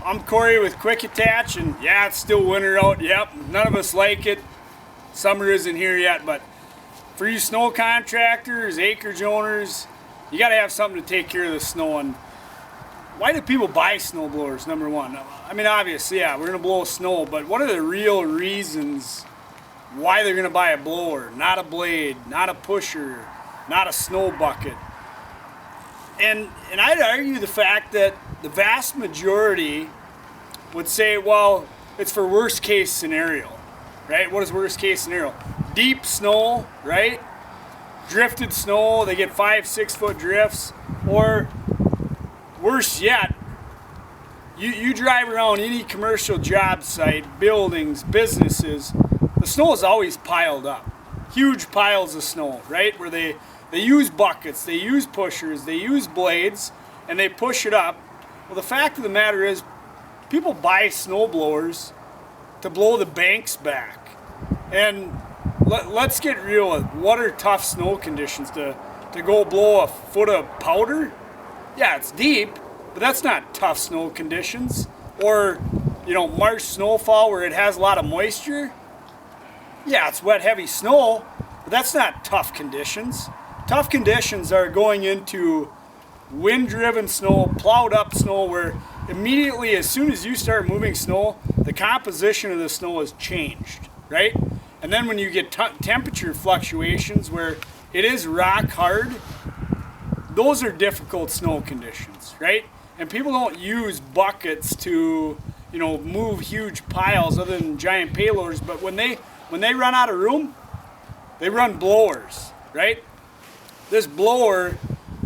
I'm Corey with Quick Attach, and yeah, it's still winter out. Yep, none of us like it. Summer isn't here yet, but for you snow contractors, acreage owners, you got to have something to take care of the snow. And why do people buy snow blowers? Number one, I mean, obviously, yeah, we're gonna blow snow, but what are the real reasons why they're gonna buy a blower? Not a blade, not a pusher, not a snow bucket. And I'd argue the fact that the vast majority would say, well, it's for worst case scenario, right? What is worst case scenario? Deep snow, right? Drifted snow, they get 5-6 foot drifts, or worse yet, you drive around any commercial job site, buildings, businesses, the snow is always piled up. Huge piles of snow, right? Where they use buckets, they use pushers, they use blades, and they push it up. Well, the fact of the matter is, people buy snow blowers to blow the banks back. And let's get real with what are tough snow conditions to go blow a foot of powder? Yeah, it's deep, but that's not tough snow conditions. Or, you know, March snowfall where it has a lot of moisture. Yeah, it's wet, heavy snow, but that's not tough conditions. Tough conditions are going into wind-driven snow, plowed up snow, where immediately as soon as you start moving snow, the composition of the snow has changed, right? And then when you get temperature fluctuations where it is rock hard, those are difficult snow conditions, right? And people don't use buckets to, you know, move huge piles other than giant payloaders, but when they run out of room, they run blowers, right? This blower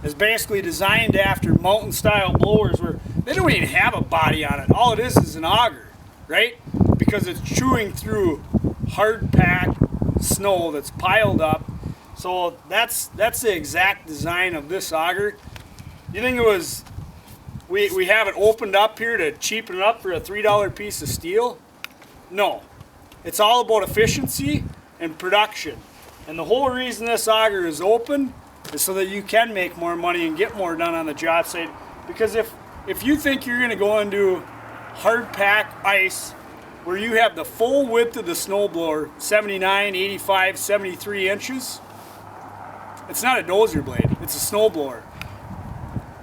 is basically designed after mountain style blowers where they don't even have a body on it. All it is an auger, right? Because it's chewing through hard packed snow that's piled up. So that's the exact design of this auger. You think it was, we have it opened up here to cheapen it up for a $3 piece of steel? No. It's all about efficiency and production. And the whole reason this auger is open is so that you can make more money and get more done on the job site. Because if you think you're gonna go into hard pack ice where you have the full width of the snowblower, 79, 85, 73 inches, it's not a dozer blade, it's a snowblower.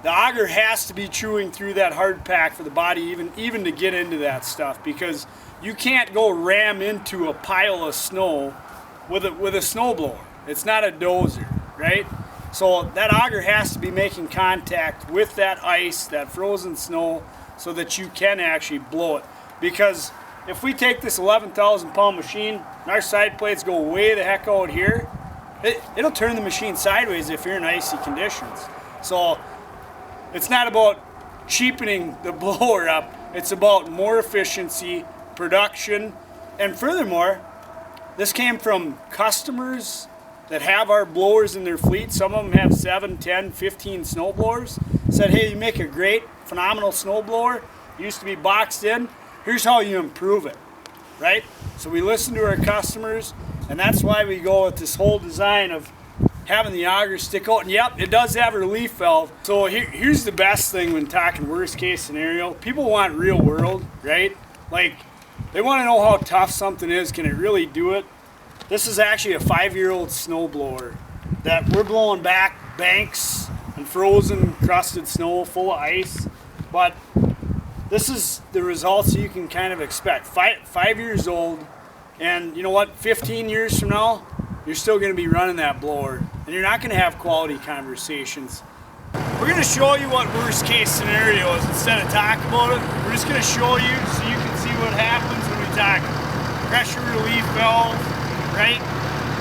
The auger has to be chewing through that hard pack for the body even to get into that stuff, because you can't go ram into a pile of snow with a snowblower. It's not a dozer, right? So that auger has to be making contact with that ice, that frozen snow, so that you can actually blow it. Because if we take this 11,000 pound machine and our side plates go way the heck out here, it'll turn the machine sideways if you're in icy conditions. So it's not about cheapening the blower up, it's about more efficiency, production, and furthermore, this came from customers that have our blowers in their fleet. Some of them have 7, 10, 15 snow blowers. Said, hey, you make a great, phenomenal snow blower. Used to be boxed in. Here's how you improve it, right? So we listen to our customers, and that's why we go with this whole design of having the auger stick out. And yep, it does have a relief valve. So here's the best thing when talking worst case scenario. People want real world, right? Like, they want to know how tough something is. Can it really do it? This is actually a 5-year-old snow blower that we're blowing back banks and frozen crusted snow full of ice. But this is the results you can kind of expect. 5 years old, and you know what? 15 years from now, you're still going to be running that blower, and you're not going to have quality conversations. We're going to show you what worst case scenario is instead of talk about it. We're just going to show you so you can see what happens when we talk pressure relief valve, right?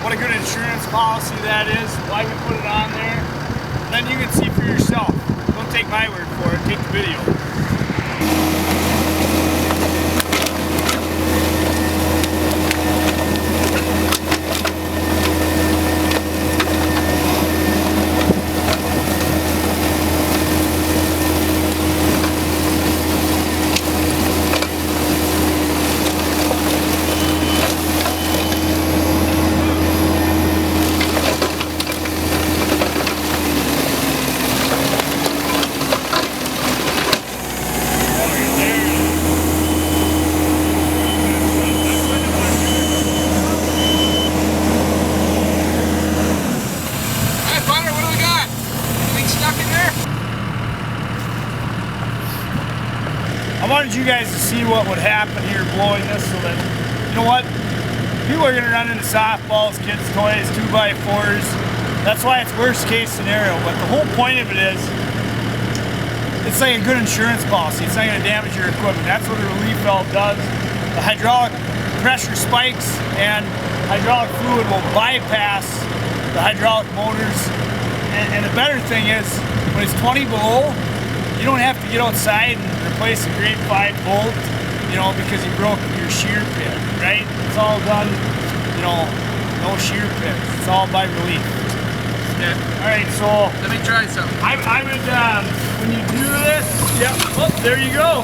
What a good insurance policy that is, why we put it on there. And then you can see for yourself. Don't take my word for it, take the video. I wanted you guys to see what would happen here blowing this, so that, you know what, people are going to run into softballs, kids' toys, 2x4s. That's why it's worst case scenario. But the whole point of it is, it's like a good insurance policy. It's not going to damage your equipment. That's what a relief valve does. The hydraulic pressure spikes and hydraulic fluid will bypass the hydraulic motors. And the better thing is, when it's 20 below, you don't have to get outside and replace a grade 5 bolt, you know, because you broke your shear pin, right? It's all done, you know, no shear pins. It's all by relief. Okay. All right, so let me try something. I would, when you do this, yep, oh, there you go.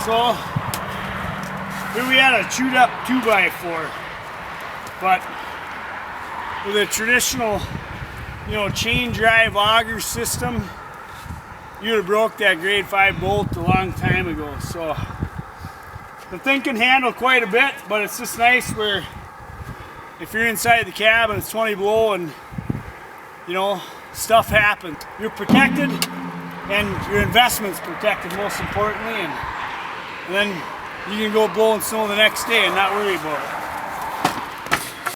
So here we had a chewed up 2x4, but with a traditional, you know, chain drive auger system, you would have broke that grade 5 bolt a long time ago. So the thing can handle quite a bit, but it's just nice where if you're inside the cab and it's 20 below and, you know, stuff happens, you're protected and your investment's protected, most importantly, and then you can go blowing snow the next day and not worry about it.